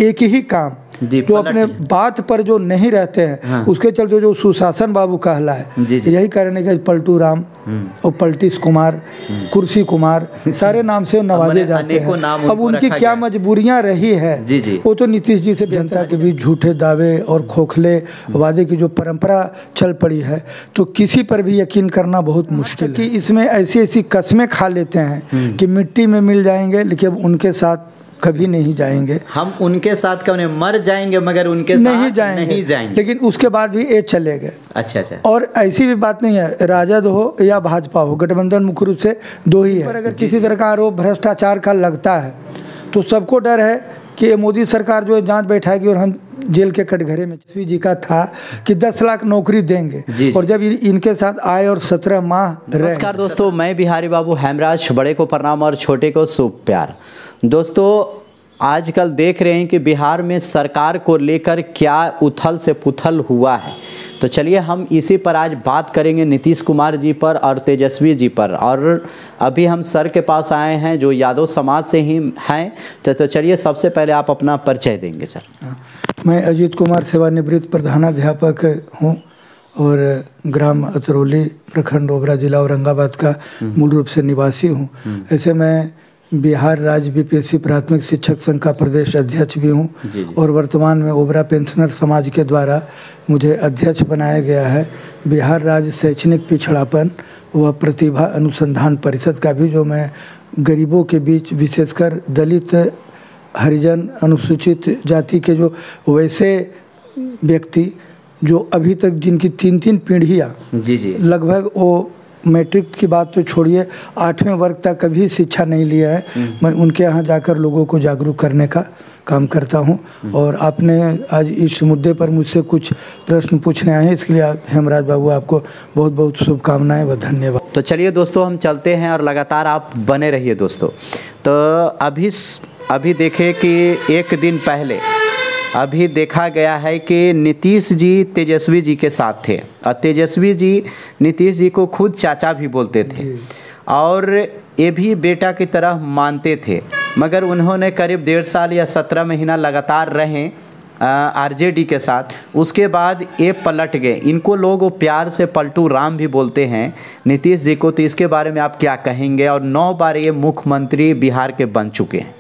एक ही काम जो अपने बात पर जो नहीं रहते हैं, हाँ। उसके चलते जो सुशासन बाबू कहला है, यही कारण है कि पलटू राम और पलटीस कुमार, कुर्सी कुमार सारे नाम से नवाजे जाते हैं। अब उनकी क्या मजबूरियां रही है, वो तो नीतीश जी से जनता के बीच झूठे दावे और खोखले वादे की जो परंपरा चल पड़ी है, तो किसी पर भी यकीन करना बहुत मुश्किल है कि इसमें ऐसी ऐसी कस्में खा लेते हैं कि मिट्टी में मिल जाएंगे लेकिन उनके साथ कभी नहीं जाएंगे। हम उनके साथ कभी मर जाएंगे मगर उनके साथ नहीं जाएंगे। लेकिन उसके बाद भी ये चलेगा। अच्छा। और ऐसी भी बात नहीं है, राजद हो या भाजपा हो, गठबंधन मुख्य रूप से दो ही है। पर अगर किसी तरह का आरोप भ्रष्टाचार का लगता है तो सबको डर है कि ये मोदी सरकार जो है जांच बैठाएगी और हम जेल के कटघरे में। तेजस्वी जी का था कि 10 लाख नौकरी देंगे और जब इनके साथ आए और 17 माह। नमस्कार दोस्तों, मैं बिहारी बाबू हेमराज, बड़े को प्रणाम और छोटे को शुभ प्यार। दोस्तों आजकल देख रहे हैं कि बिहार में सरकार को लेकर क्या उथल से पुथल हुआ है, तो चलिए हम इसी पर आज बात करेंगे, नीतीश कुमार जी पर और तेजस्वी जी पर। और अभी हम सर के पास आए हैं जो यादव समाज से ही हैं, तो चलिए सबसे पहले आप अपना परिचय देंगे सर। मैं अजीत कुमार, सेवानिवृत्त प्रधानाध्यापक हूँ और ग्राम अतरौली, प्रखंड ओबरा, जिला औरंगाबाद का मूल रूप से निवासी हूँ। ऐसे मैं बिहार राज्य बीपीएससी प्राथमिक शिक्षक संघ का प्रदेश अध्यक्ष भी हूँ और वर्तमान में ओबरा पेंशनर समाज के द्वारा मुझे अध्यक्ष बनाया गया है। बिहार राज्य शैक्षणिक पिछड़ापन व प्रतिभा अनुसंधान परिषद का भी, जो मैं गरीबों के बीच विशेषकर दलित, हरिजन, अनुसूचित जाति के जो वैसे व्यक्ति जो अभी तक जिनकी 3-3 पीढ़ियाँ लगभग वो मैट्रिक की बात तो छोड़िए 8वें वर्ग तक कभी शिक्षा नहीं लिया है, मैं उनके यहाँ जाकर लोगों को जागरूक करने का काम करता हूँ। और आपने आज इस मुद्दे पर मुझसे कुछ प्रश्न पूछने आए हैं, इसके लिए हेमराज बाबू आपको बहुत बहुत शुभकामनाएं व धन्यवाद। तो चलिए दोस्तों हम चलते हैं और लगातार आप बने रहिए दोस्तों। तो अभी देखें कि एक दिन पहले अभी देखा गया है कि नीतीश जी तेजस्वी जी के साथ थे और तेजस्वी जी नीतीश जी को खुद चाचा भी बोलते थे और ये भी बेटा की तरह मानते थे, मगर उन्होंने करीब 1.5 साल या 17 महीना लगातार रहे आरजेडी के साथ। उसके बाद ये पलट गए। इनको लोग प्यार से पलटू राम भी बोलते हैं नीतीश जी को, तो इसके बारे में आप क्या कहेंगे? और 9 बार ये मुख्यमंत्री बिहार के बन चुके हैं।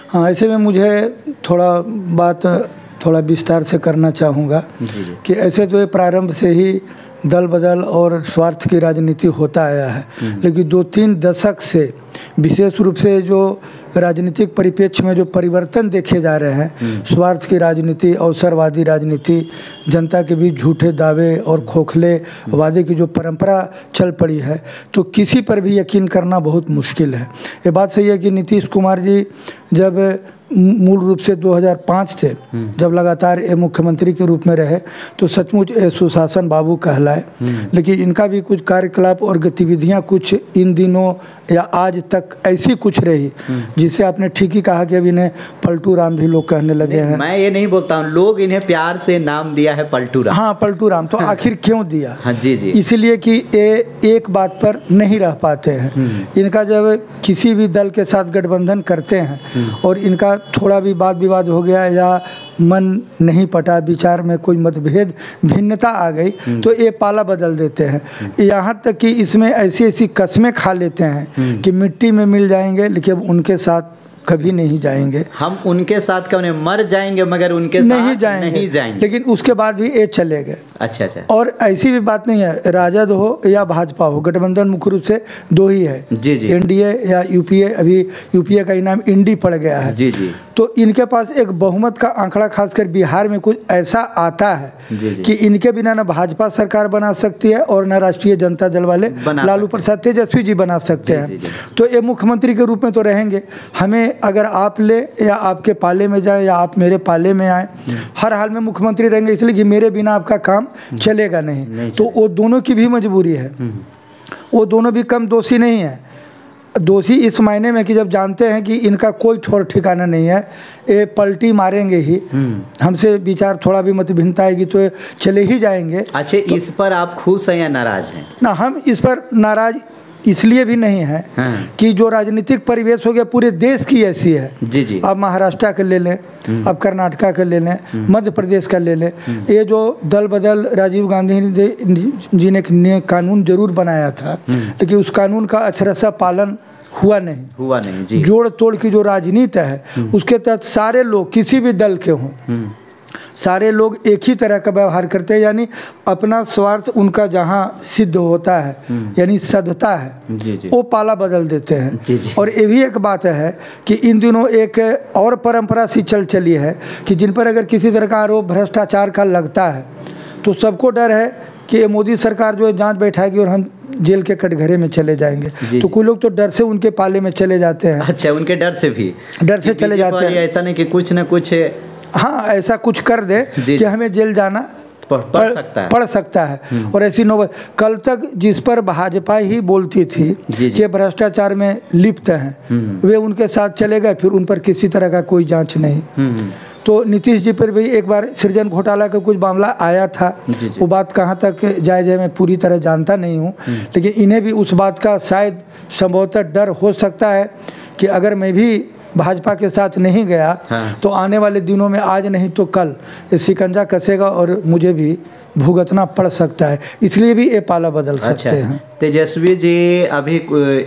हाँ, ऐसे में मुझे थोड़ा विस्तार से करना चाहूँगा कि ऐसे तो ये प्रारंभ से ही दल बदल और स्वार्थ की राजनीति होता आया है, लेकिन 2-3 दशक से विशेष रूप से जो राजनीतिक परिप्रेक्ष्य में जो परिवर्तन देखे जा रहे हैं, स्वार्थ की राजनीति, अवसरवादी राजनीति, जनता के बीच झूठे दावे और खोखले वादे की जो परंपरा चल पड़ी है, तो किसी पर भी यकीन करना बहुत मुश्किल है। ये बात सही है कि नीतीश कुमार जी जब मूल रूप से 2005 से जब लगातार ये मुख्यमंत्री के रूप में रहे तो सचमुच सुशासन बाबू कहलाए, लेकिन इनका भी कुछ कार्यकलाप और गतिविधियां कुछ इन दिनों या आज तक ऐसी कुछ रही जिसे आपने ठीक ही कहा कि अब इन्हें पलटू राम भी लोग कहने लगे हैं। मैं ये नहीं बोलता हूँ, लोग इन्हें प्यार से नाम दिया है पलटू राम। हाँ, पलटू राम। तो आखिर क्यों दिया? हाँ, जी। इसलिए कि ये एक बात पर नहीं रह पाते हैं। इनका जब किसी भी दल के साथ गठबंधन करते हैं और इनका थोड़ा भी वाद विवाद हो गया या मन नहीं पटा, विचार में कोई मतभेद भिन्नता आ गई, तो ये पाला बदल देते हैं। यहाँ तक कि इसमें ऐसी ऐसी कस्में खा लेते हैं कि मिट्टी में मिल जाएंगे लेकिन उनके साथ कभी नहीं जाएंगे। हम उनके साथ कभी मर जाएंगे मगर उनके साथ नहीं जाएंगे। लेकिन उसके बाद भी ये चलेगा। अच्छा। और ऐसी भी बात नहीं है, राजद हो या भाजपा हो, गठबंधन मुख्य रूप से दो ही है। एनडीए या यूपीए, अभी यूपीए का इनाम इंडी पड़ गया है। तो इनके पास एक बहुमत का आंकड़ा खासकर बिहार में कुछ ऐसा आता है कि इनके बिना न भाजपा सरकार बना सकती है और न राष्ट्रीय जनता दल वाले लालू प्रसाद तेजस्वी जी बना सकते हैं। तो ये मुख्यमंत्री के रूप में तो रहेंगे। हमें अगर आप ले या आपके पाले में जाए या आप मेरे पाले में आए, हर हाल में मुख्यमंत्री रहेंगे, इसलिए कि मेरे बिना आपका काम चलेगा नहीं। तो वो दोनों की भी मजबूरी है। वो दोनों भी कम दोषी नहीं है। दोषी इस मायने में कि जब जानते हैं कि इनका कोई ठौर ठिकाना नहीं है, ये पलटी मारेंगे ही, हमसे विचार थोड़ा भी मत भिन्नता आएगी तो चले ही जाएंगे। अच्छा, तो इस पर आप खुश हैं या नाराज हैं? ना, हम इस पर नाराज इसलिए भी नहीं है कि जो राजनीतिक परिवेश हो गया पूरे देश की ऐसी है। जी जी। अब महाराष्ट्र का ले लें, अब कर्नाटका का ले लें, मध्य प्रदेश का ले लें, ये जो दल बदल राजीव गांधी जी ने कानून जरूर बनाया था, लेकिन उस कानून का अक्षरशः पालन हुआ नहीं जी। जोड़ तोड़ की जो राजनीति है उसके तहत सारे लोग किसी भी दल के हों, सारे लोग एक ही तरह का व्यवहार करते हैं, यानी अपना स्वार्थ उनका जहाँ सिद्ध होता है यानी सधता है जी जी। वो पाला बदल देते हैं जी जी। और ये भी एक बात है कि इन दिनों एक और परंपरा सी चल चली है कि जिन पर अगर किसी तरह का आरोप भ्रष्टाचार का लगता है तो सबको डर है कि मोदी सरकार जो है जांच बैठाएगी और हम जेल के कटघरे में चले जाएंगे। तो कोई लोग तो डर से उनके पाले में चले जाते हैं। अच्छा, उनके डर से चले जाते हैं। ऐसा नहीं कि कुछ न कुछ हाँ ऐसा कुछ कर दे कि हमें जेल जाना पड़ सकता है। और ऐसी नौबत कल तक जिस पर भाजपा ही बोलती थी कि भ्रष्टाचार में लिप्त हैं, वे उनके साथ चले गए, फिर उन पर किसी तरह का कोई जांच नहीं। तो नीतीश जी पर भी एक बार सृजन घोटाला का कुछ मामला आया था, वो बात कहाँ तक जायज़ है मैं पूरी तरह जानता नहीं हूँ, लेकिन इन्हें भी उस बात का शायद संभवतः डर हो सकता है कि अगर मैं भी भाजपा के साथ नहीं गया तो आने वाले दिनों में आज नहीं तो कल शिकंजा कसेगा और मुझे भी भुगतना पड़ सकता है, इसलिए भी ये पाला बदल सकते हैं। तेजस्वी जी अभी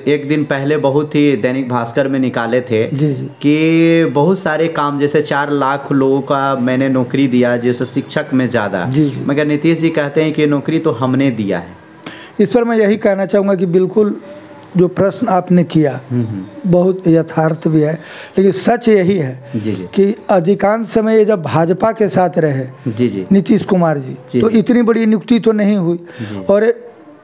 एक दिन पहले बहुत ही दैनिक भास्कर में निकाले थे कि बहुत सारे काम, जैसे 4 लाख लोगों का मैंने नौकरी दिया, जैसे शिक्षक में ज़्यादा, मगर नीतीश जी कहते हैं कि नौकरी तो हमने दिया है। इस पर मैं यही कहना चाहूँगा कि बिल्कुल जो प्रश्न आपने किया बहुत यथार्थ भी है, लेकिन सच यही है कि अधिकांश समय ये जब भाजपा के साथ रहे नीतीश कुमार जी तो इतनी बड़ी नियुक्ति तो नहीं हुई, और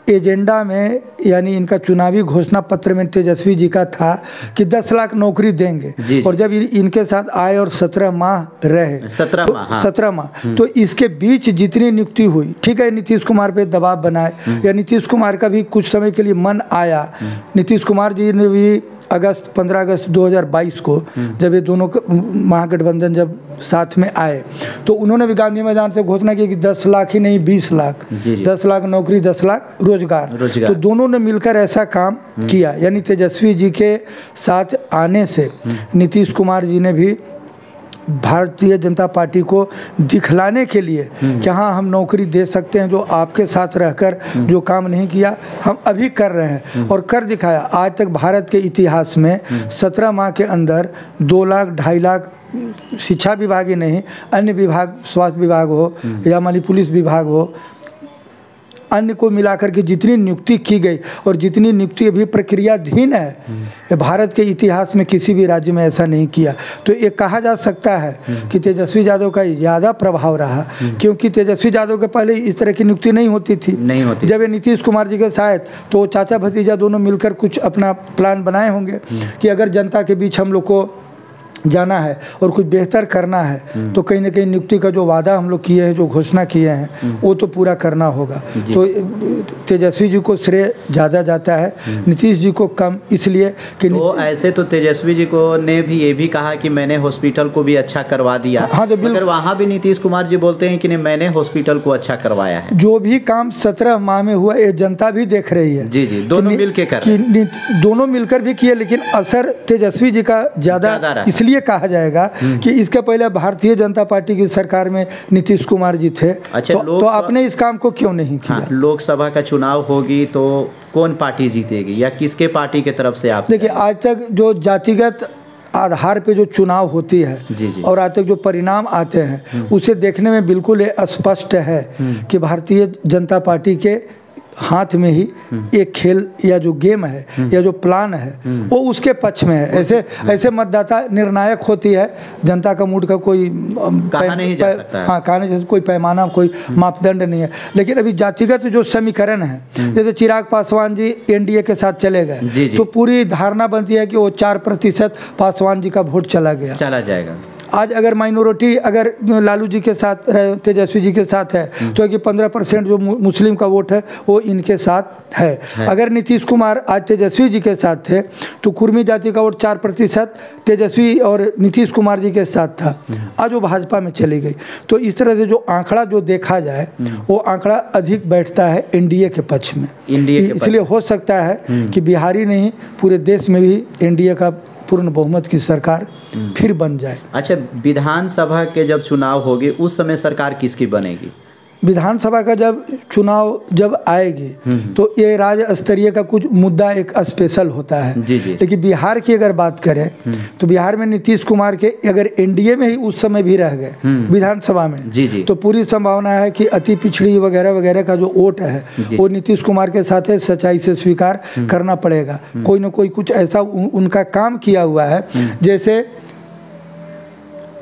एजेंडा में यानी इनका चुनावी घोषणा पत्र में तेजस्वी जी का था कि 10 लाख नौकरी देंगे, और जब इनके साथ आए और 17 माह रहे, 17 माह तो इसके बीच जितनी नियुक्ति हुई, ठीक है नीतीश कुमार पे दबाव बनाए या नीतीश कुमार का भी कुछ समय के लिए मन आया। नीतीश कुमार जी ने भी 15 अगस्त 2022 को जब ये दोनों महागठबंधन जब साथ में आए तो उन्होंने भी गांधी मैदान से घोषणा की कि 10 लाख ही नहीं 20 लाख, 10 लाख नौकरी 10 लाख रोजगार। तो दोनों ने मिलकर ऐसा काम किया, यानी तेजस्वी जी के साथ आने से नीतीश कुमार जी ने भी भारतीय जनता पार्टी को दिखलाने के लिए कि हाँ हम नौकरी दे सकते हैं, जो आपके साथ रहकर जो काम नहीं किया हम अभी कर रहे हैं और कर दिखाया। आज तक भारत के इतिहास में 17 माह के अंदर 2 लाख 2.5 लाख शिक्षा विभाग ही नहीं, अन्य विभाग, स्वास्थ्य विभाग हो या मान ली पुलिस विभाग हो, अन्य को मिलाकर के जितनी नियुक्ति की गई और जितनी नियुक्ति अभी प्रक्रियाधीन है, भारत के इतिहास में किसी भी राज्य में ऐसा नहीं किया। तो ये कहा जा सकता है कि तेजस्वी यादव का ज़्यादा प्रभाव रहा, क्योंकि तेजस्वी यादव के पहले इस तरह की नियुक्ति नहीं होती थी। जब ये नीतीश कुमार जी के साथ तो चाचा भतीजा दोनों मिलकर कुछ अपना प्लान बनाए होंगे कि अगर जनता के बीच हम लोग को जाना है और कुछ बेहतर करना है तो कहीं ना कहीं नियुक्ति का जो वादा हम लोग किए हैं, जो घोषणा किए हैं, वो तो पूरा करना होगा। तो तेजस्वी जी को श्रेय ज़्यादा जाता है, नीतीश जी को कम, इसलिए कि तो ऐसे तो तेजस्वी जी को ने भी ये भी कहा कि मैंने हॉस्पिटल को भी अच्छा करवा दिया। हाँ, तो बिल्कुल वहाँ भी नीतीश कुमार जी बोलते हैं कि नहीं मैंने हॉस्पिटल को अच्छा करवाया है। जो भी काम 17 माह में हुआ ये जनता भी देख रही है। जी जी, दोनों मिलकर दोनों मिलकर भी किए, लेकिन असर तेजस्वी जी का ज़्यादा इसलिए कहा जाएगा कि इसके पहले भारतीय जनता पार्टी की सरकार में नीतीश कुमार जी थे। अच्छा, तो आपने इस काम को क्यों नहीं किया? हाँ, लोकसभा का चुनाव होगी तो कौन पार्टी जीतेगी या किसके पार्टी के तरफ से आप? देखिए, आज तक जो जातिगत आधार पे जो चुनाव होती है और आज तक जो परिणाम आते हैं उसे देखने में बिल्कुल स्पष्ट है कि भारतीय जनता पार्टी के हाथ में ही एक खेल या जो गेम है या जो प्लान है वो उसके पक्ष में है। ऐसे मतदाता निर्णायक होती है, जनता का मूड का कोई कहा नहीं जा सकता है। हाँ, कहने जैसे कोई पैमाना, कोई मापदंड नहीं है। लेकिन अभी जातिगत जो समीकरण है, जैसे चिराग पासवान जी एनडीए के साथ चले गए तो पूरी धारणा बनती है कि वो 4% पासवान जी का वोट चला जाएगा। आज अगर माइनॉरिटी अगर लालू जी के साथ तेजस्वी जी के साथ है तो कि 15% जो मुस्लिम का वोट है वो इनके साथ है। अगर नीतीश कुमार आज तेजस्वी जी के साथ थे तो कुर्मी जाति का वोट 4% तेजस्वी और नीतीश कुमार जी के साथ था, आज वो भाजपा में चली गई। तो इस तरह से जो आंकड़ा जो देखा जाए वो आंकड़ा अधिक बैठता है एनडीए के पक्ष में। इसलिए हो सकता है कि बिहार ही नहीं पूरे देश में भी एनडीए का पूर्ण बहुमत की सरकार फिर बन जाए। अच्छा, विधानसभा के जब चुनाव होगी उस समय सरकार किसकी बनेगी? विधानसभा का जब चुनाव आएगी तो ये राज्य स्तरीय का कुछ मुद्दा एक स्पेशल होता है। जी जी। लेकिन बिहार की अगर बात करें तो बिहार में नीतीश कुमार के अगर एनडीए में ही उस समय भी रह गए विधानसभा में, जी जी, तो पूरी संभावना है कि अति पिछड़ी वगैरह वगैरह का जो वोट है वो नीतीश कुमार के साथ है, सच्चाई से स्वीकार करना पड़ेगा। कोई ना कोई कुछ ऐसा उनका काम किया हुआ है, जैसे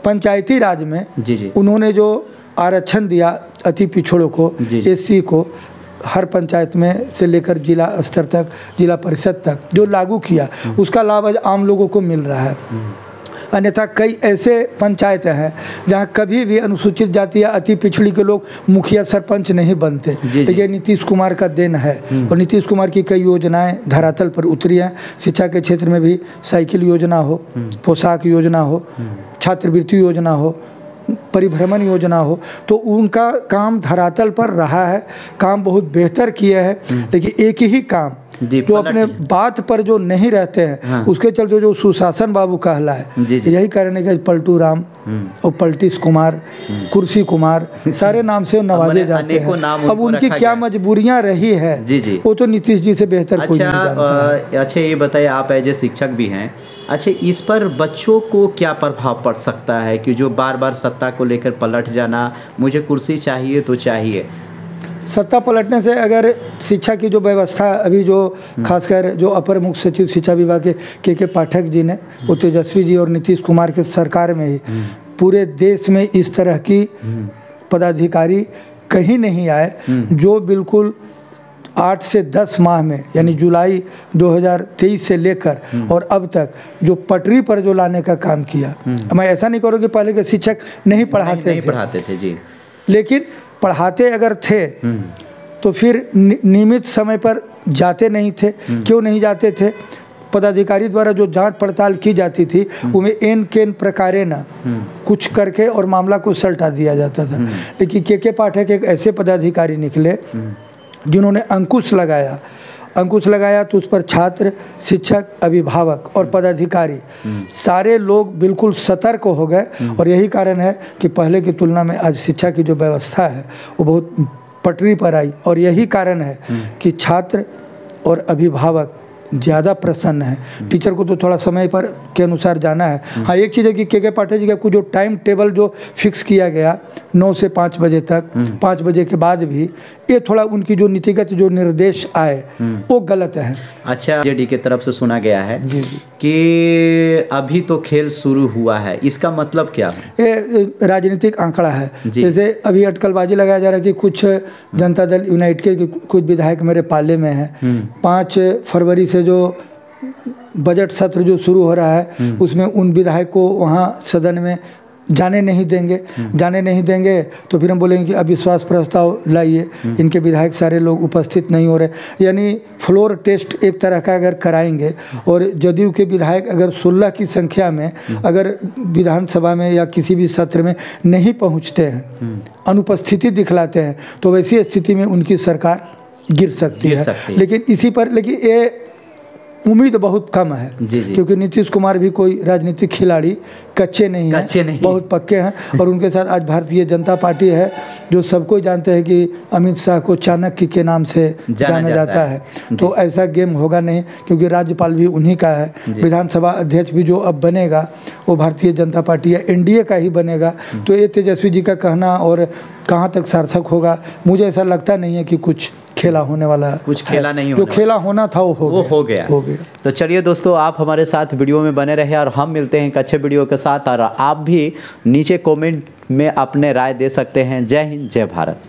पंचायती राज में उन्होंने जो आरक्षण दिया अति पिछड़ों को, एससी को, हर पंचायत में से लेकर जिला स्तर तक, जिला परिषद तक जो लागू किया, उसका लाभ आज आम लोगों को मिल रहा है। अन्यथा कई ऐसे पंचायतें हैं जहां कभी भी अनुसूचित जाति या अति पिछड़ी के लोग मुखिया सरपंच नहीं बनते। ये नीतीश कुमार का देन है और नीतीश कुमार की कई योजनाएं धरातल पर उतरी हैं। शिक्षा के क्षेत्र में भी साइकिल योजना हो, पोशाक योजना हो, छात्रवृत्ति योजना हो, परिभ्रमण योजना हो, तो उनका काम धरातल पर रहा है, काम बहुत बेहतर किए हैं। लेकिन एक ही काम जो अपने बात पर जो नहीं रहते हैं उसके चलते जो सुशासन बाबू कहला है, यही कारण है कि पलटू राम और पलटीस कुमार, कुर्सी कुमार सारे नाम से नवाजे जाते हैं। अब उनकी क्या मजबूरियां रही है वो तो नीतीश जी से बेहतर कोई नहीं जानता है। अच्छा, ये बताइए, आप एज ए शिक्षक भी हैं, अच्छा इस पर बच्चों को क्या प्रभाव पड़ सकता है कि जो बार बार सत्ता को लेकर पलट जाना, मुझे कुर्सी चाहिए तो चाहिए? सत्ता पलटने से अगर शिक्षा की जो व्यवस्था अभी जो खासकर जो अपर मुख्य सचिव शिक्षा विभाग के पाठक जी ने, वो तेजस्वी जी और नीतीश कुमार के सरकार में ही पूरे देश में इस तरह की पदाधिकारी कहीं नहीं आए जो बिल्कुल 8 से 10 माह में, यानी जुलाई 2023 से लेकर और अब तक जो पटरी पर जो लाने का काम किया। मैं ऐसा नहीं करूँ कि पहले के शिक्षक नहीं पढ़ाते थे जी, लेकिन पढ़ाते अगर थे तो फिर नियमित समय पर जाते नहीं थे। क्यों नहीं जाते थे? पदाधिकारी द्वारा जो जांच पड़ताल की जाती थी उनमें एन केन प्रकारे न कुछ करके और मामला को सलटा दिया जाता था। लेकिन के पाठक एक ऐसे पदाधिकारी निकले जिन्होंने अंकुश लगाया तो उस पर छात्र, शिक्षक, अभिभावक और पदाधिकारी सारे लोग बिल्कुल सतर्क हो गए। और यही कारण है कि पहले की तुलना में आज शिक्षा की जो व्यवस्था है वो बहुत पटरी पर आई। और यही कारण है कि छात्र और अभिभावक ज़्यादा प्रसन्न है। टीचर को तो थोड़ा समय पर के अनुसार जाना है। हाँ, एक चीज़ है कि के पाठक जी का कुछ जो टाइम टेबल जो फिक्स किया गया 9 से 5 बजे तक, 5 बजे के बाद भी, ये थोड़ा उनकी जो नीतिगत जो निर्देश आए वो गलत है। अच्छा, जेडी की तरफ से सुना गया है कि अभी तो खेल शुरू हुआ है, इसका मतलब क्या है? ये राजनीतिक आंकड़ा है। जैसे अभी अटकलबाजी लगाया जा रहा है कि कुछ जनता दल यूनाइटेड के कुछ विधायक मेरे पाले में हैं। 5 फरवरी से जो बजट सत्र जो शुरू हो रहा है उसमें उन विधायक को वहाँ सदन में जाने नहीं देंगे तो फिर हम बोलेंगे कि अविश्वास प्रस्ताव लाइए, इनके विधायक सारे लोग उपस्थित नहीं हो रहे। यानी फ्लोर टेस्ट एक तरह का अगर कराएंगे और जदयू के विधायक अगर 16 की संख्या में अगर विधानसभा में या किसी भी सत्र में नहीं पहुंचते हैं, अनुपस्थिति दिखलाते हैं, तो वैसी स्थिति में उनकी सरकार गिर सकती है। लेकिन ये उम्मीद बहुत कम है क्योंकि नीतीश कुमार भी कोई राजनीतिक खिलाड़ी कच्चे नहीं हैं, बहुत पक्के हैं। और उनके साथ आज भारतीय जनता पार्टी है जो सबको जानते हैं कि अमित शाह को चाणक्य के नाम से जाना जाता है। तो ऐसा गेम होगा नहीं क्योंकि राज्यपाल भी उन्हीं का है, विधानसभा अध्यक्ष भी जो अब बनेगा वो भारतीय जनता पार्टी या एनडीए का ही बनेगा। तो ये तेजस्वी जी का कहना और कहाँ तक सार्थक होगा, मुझे ऐसा लगता नहीं है कि कुछ खेला होने वाला है। कुछ खेला नहीं होने जो खेला होना था वो हो गया। तो चलिए दोस्तों, आप हमारे साथ वीडियो में बने रहे और हम मिलते हैं एक अच्छे वीडियो के साथ। और आप भी नीचे कमेंट में अपने राय दे सकते हैं। जय हिंद, जय भारत।